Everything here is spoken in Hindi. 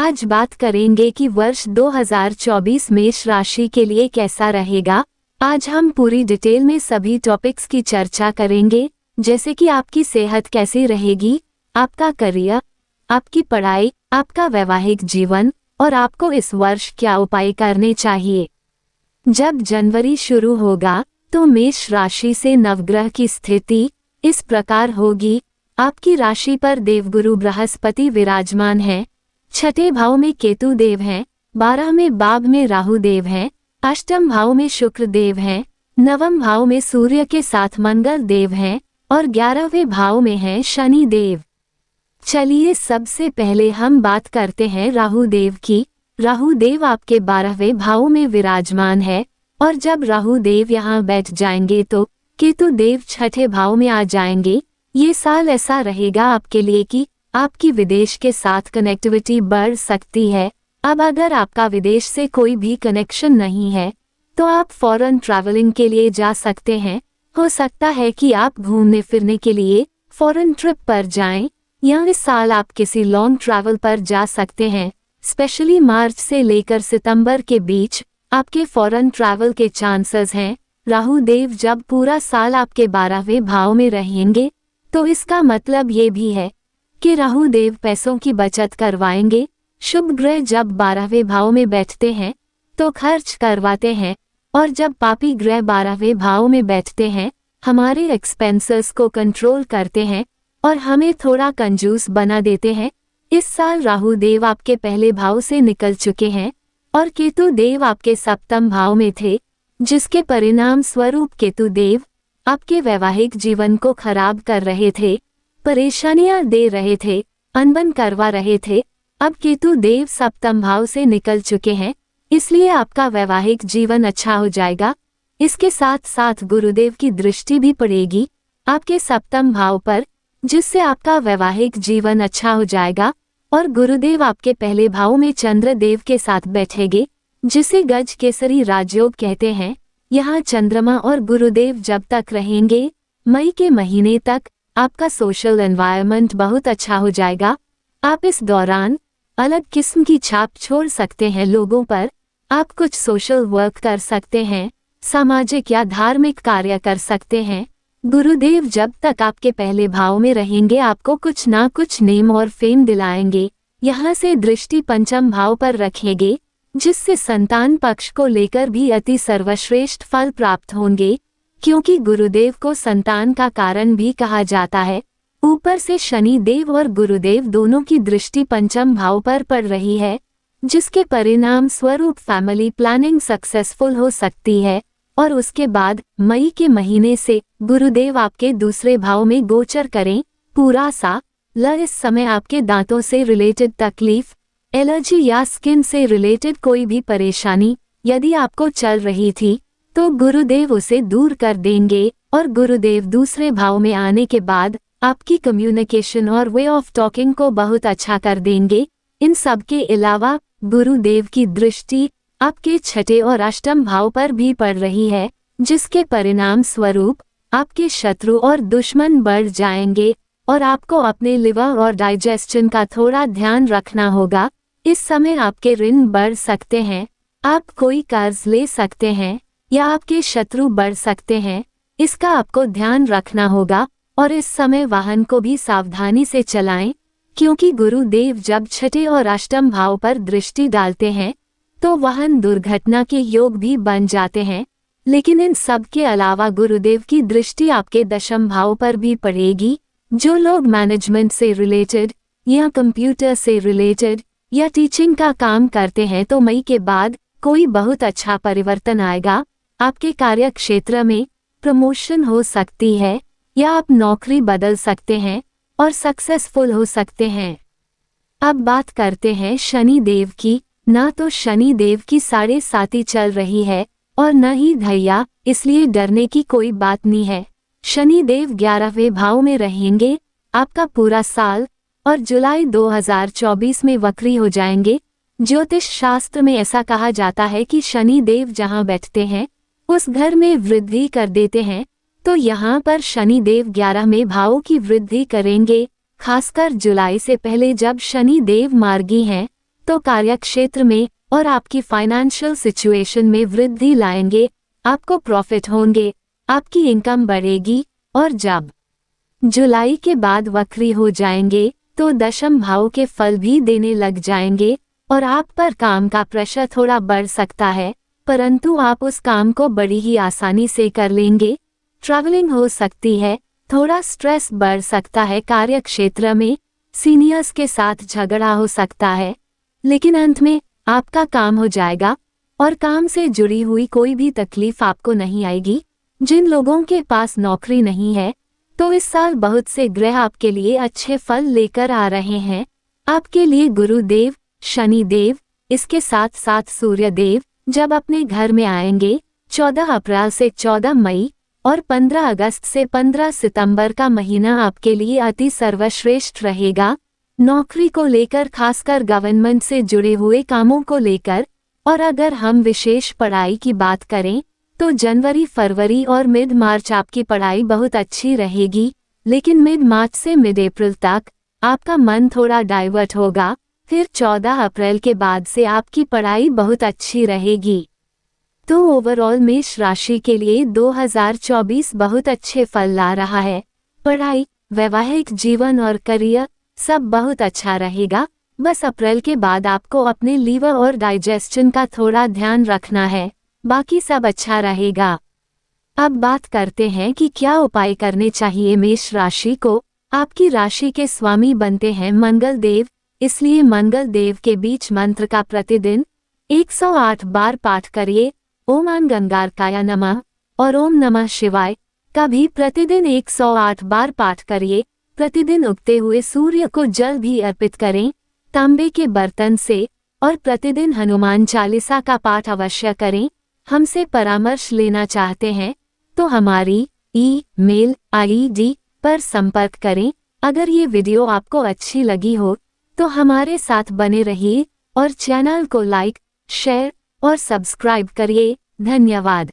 आज बात करेंगे कि वर्ष 2024 मेष राशि के लिए कैसा रहेगा। आज हम पूरी डिटेल में सभी टॉपिक्स की चर्चा करेंगे, जैसे कि आपकी सेहत कैसी रहेगी, आपका करियर, आपकी पढ़ाई, आपका वैवाहिक जीवन और आपको इस वर्ष क्या उपाय करने चाहिए। जब जनवरी शुरू होगा तो मेष राशि से नवग्रह की स्थिति इस प्रकार होगी। आपकी राशि पर देवगुरु बृहस्पति विराजमान है, छठे भाव में केतु देव हैं, 12 में बाघ में राहु देव हैं, अष्टम भाव में शुक्र देव हैं, नवम भाव में सूर्य के साथ मंगल देव हैं और 11वें भाव में हैं शनि देव। चलिए सबसे पहले हम बात करते हैं राहु देव की। राहु देव आपके 12वें भाव में विराजमान है और जब राहु देव यहाँ बैठ जाएंगे तो केतु देव छठे भाव में आ जाएंगे। ये साल ऐसा रहेगा आपके लिए कि आपकी विदेश के साथ कनेक्टिविटी बढ़ सकती है। अब अगर आपका विदेश से कोई भी कनेक्शन नहीं है तो आप फॉरेन ट्रैवलिंग के लिए जा सकते हैं। हो सकता है कि आप घूमने फिरने के लिए फॉरेन ट्रिप पर जाएं, या इस साल आप किसी लॉन्ग ट्रैवल पर जा सकते हैं। स्पेशली मार्च से लेकर सितंबर के बीच आपके फॉरेन ट्रैवल के चांसेस हैं। राहु देव जब पूरा साल आपके 12वें भाव में रहेंगे तो इसका मतलब ये भी है कि राहु देव पैसों की बचत करवाएंगे। शुभ ग्रह जब 12वें भाव में बैठते हैं तो खर्च करवाते हैं, और जब पापी ग्रह 12वें भाव में बैठते हैं हमारे एक्सपेंसेस को कंट्रोल करते हैं और हमें थोड़ा कंजूस बना देते हैं। इस साल राहु देव आपके पहले भाव से निकल चुके हैं और केतु देव आपके सप्तम भाव में थे, जिसके परिणाम स्वरूप केतु देव आपके वैवाहिक जीवन को खराब कर रहे थे, परेशानियां दे रहे थे, अनबन करवा रहे थे। अब केतु देव सप्तम भाव से निकल चुके हैं, इसलिए आपका वैवाहिक जीवन अच्छा हो जाएगा। इसके साथ साथ गुरुदेव की दृष्टि भी पड़ेगी आपके सप्तम भाव पर, जिससे आपका वैवाहिक जीवन अच्छा हो जाएगा। और गुरुदेव आपके पहले भाव में चंद्र देव के साथ बैठेंगे, जिसे गज केसरी राजयोग कहते हैं। यहाँ चंद्रमा और गुरुदेव जब तक रहेंगे मई के महीने तक आपका सोशल एनवायरनमेंट बहुत अच्छा हो जाएगा। आप इस दौरान अलग किस्म की छाप छोड़ सकते हैं लोगों पर। आप कुछ सोशल वर्क कर सकते हैं, सामाजिक या धार्मिक कार्य कर सकते हैं। गुरुदेव जब तक आपके पहले भाव में रहेंगे आपको कुछ ना कुछ नेम और फेम दिलाएंगे। यहाँ से दृष्टि पंचम भाव पर रखेंगे, जिससे संतान पक्ष को लेकर भी अति सर्वश्रेष्ठ फल प्राप्त होंगे, क्योंकि गुरुदेव को संतान का कारण भी कहा जाता है। ऊपर से शनि देव और गुरुदेव दोनों की दृष्टि पंचम भाव पर पड़ रही है, जिसके परिणाम स्वरूप फैमिली प्लानिंग सक्सेसफुल हो सकती है। और उसके बाद मई के महीने से गुरुदेव आपके दूसरे भाव में गोचर करें। पूरा साल इस समय आपके दांतों से रिलेटेड तकलीफ, एलर्जी या स्किन से रिलेटेड कोई भी परेशानी यदि आपको चल रही थी तो गुरुदेव उसे दूर कर देंगे। और गुरुदेव दूसरे भाव में आने के बाद आपकी कम्युनिकेशन और वे ऑफ टॉकिंग को बहुत अच्छा कर देंगे। इन सब के अलावा गुरुदेव की दृष्टि आपके छठे और अष्टम भाव पर भी पड़ रही है, जिसके परिणाम स्वरूप आपके शत्रु और दुश्मन बढ़ जाएंगे और आपको अपने लिवर और डाइजेशन का थोड़ा ध्यान रखना होगा। इस समय आपके ऋण बढ़ सकते हैं, आप कोई कर्ज ले सकते हैं या आपके शत्रु बढ़ सकते हैं, इसका आपको ध्यान रखना होगा। और इस समय वाहन को भी सावधानी से चलाएं, क्योंकि गुरुदेव जब छठे और अष्टम भाव पर दृष्टि डालते हैं तो वाहन दुर्घटना के योग भी बन जाते हैं। लेकिन इन सब के अलावा गुरुदेव की दृष्टि आपके दशम भाव पर भी पड़ेगी। जो लोग मैनेजमेंट से रिलेटेड या कंप्यूटर से रिलेटेड या टीचिंग का काम करते हैं तो मई के बाद कोई बहुत अच्छा परिवर्तन आएगा। आपके कार्य क्षेत्र में प्रमोशन हो सकती है या आप नौकरी बदल सकते हैं और सक्सेसफुल हो सकते हैं। अब बात करते हैं शनि देव की। ना तो शनि देव की 7.5 चल रही है और न ही धैया, इसलिए डरने की कोई बात नहीं है। शनि देव 11वें भाव में रहेंगे आपका पूरा साल और जुलाई 2024 में वक्री हो जाएंगे। ज्योतिष शास्त्र में ऐसा कहा जाता है कि शनि देव जहां बैठते हैं उस घर में वृद्धि कर देते हैं, तो यहाँ पर शनि देव 11वें भाव की वृद्धि करेंगे। खासकर जुलाई से पहले जब शनि देव मार्गी हैं तो कार्यक्षेत्र में और आपकी फाइनेंशियल सिचुएशन में वृद्धि लाएंगे, आपको प्रॉफिट होंगे, आपकी इनकम बढ़ेगी। और जब जुलाई के बाद वक्री हो जाएंगे तो दशम भाव के फल भी देने लग जाएंगे और आप पर काम का प्रेशर थोड़ा बढ़ सकता है, परंतु आप उस काम को बड़ी ही आसानी से कर लेंगे। ट्रैवलिंग हो सकती है, थोड़ा स्ट्रेस बढ़ सकता है, कार्यक्षेत्र में सीनियर्स के साथ झगड़ा हो सकता है, लेकिन अंत में आपका काम हो जाएगा और काम से जुड़ी हुई कोई भी तकलीफ आपको नहीं आएगी। जिन लोगों के पास नौकरी नहीं है तो इस साल बहुत से ग्रह आपके लिए अच्छे फल लेकर आ रहे हैं। आपके लिए गुरुदेव, शनिदेव, इसके साथ साथ सूर्य देव जब अपने घर में आएंगे 14 अप्रैल से 14 मई और 15 अगस्त से 15 सितंबर का महीना आपके लिए अति सर्वश्रेष्ठ रहेगा। नौकरी को लेकर, खासकर गवर्नमेंट से जुड़े हुए कामों को लेकर। और अगर हम विशेष पढ़ाई की बात करें तो जनवरी, फरवरी और मिड मार्च आपकी पढ़ाई बहुत अच्छी रहेगी, लेकिन मिड मार्च से मिड अप्रैल तक आपका मन थोड़ा डाइवर्ट होगा। फिर 14 अप्रैल के बाद से आपकी पढ़ाई बहुत अच्छी रहेगी। तो ओवरऑल मेष राशि के लिए 2024 बहुत अच्छे फल ला रहा है। पढ़ाई, वैवाहिक जीवन और करियर सब बहुत अच्छा रहेगा। बस अप्रैल के बाद आपको अपने लीवर और डाइजेशन का थोड़ा ध्यान रखना है, बाकी सब अच्छा रहेगा। अब बात करते हैं कि क्या उपाय करने चाहिए मेष राशि को। आपकी राशि के स्वामी बनते हैं मंगल देव, इसलिए मंगल देव के बीच मंत्र का प्रतिदिन 108 बार पाठ करिए। ओम अंगारकाय नमः और ओम नमः शिवाय का भी प्रतिदिन 108 बार पाठ करिए। प्रतिदिन उगते हुए सूर्य को जल भी अर्पित करें तांबे के बर्तन से, और प्रतिदिन हनुमान चालीसा का पाठ अवश्य करें। हमसे परामर्श लेना चाहते हैं तो हमारी ईमेल आईडी पर संपर्क करें। अगर ये वीडियो आपको अच्छी लगी हो तो हमारे साथ बने रहिए और चैनल को लाइक, शेयर और सब्सक्राइब करिए। धन्यवाद।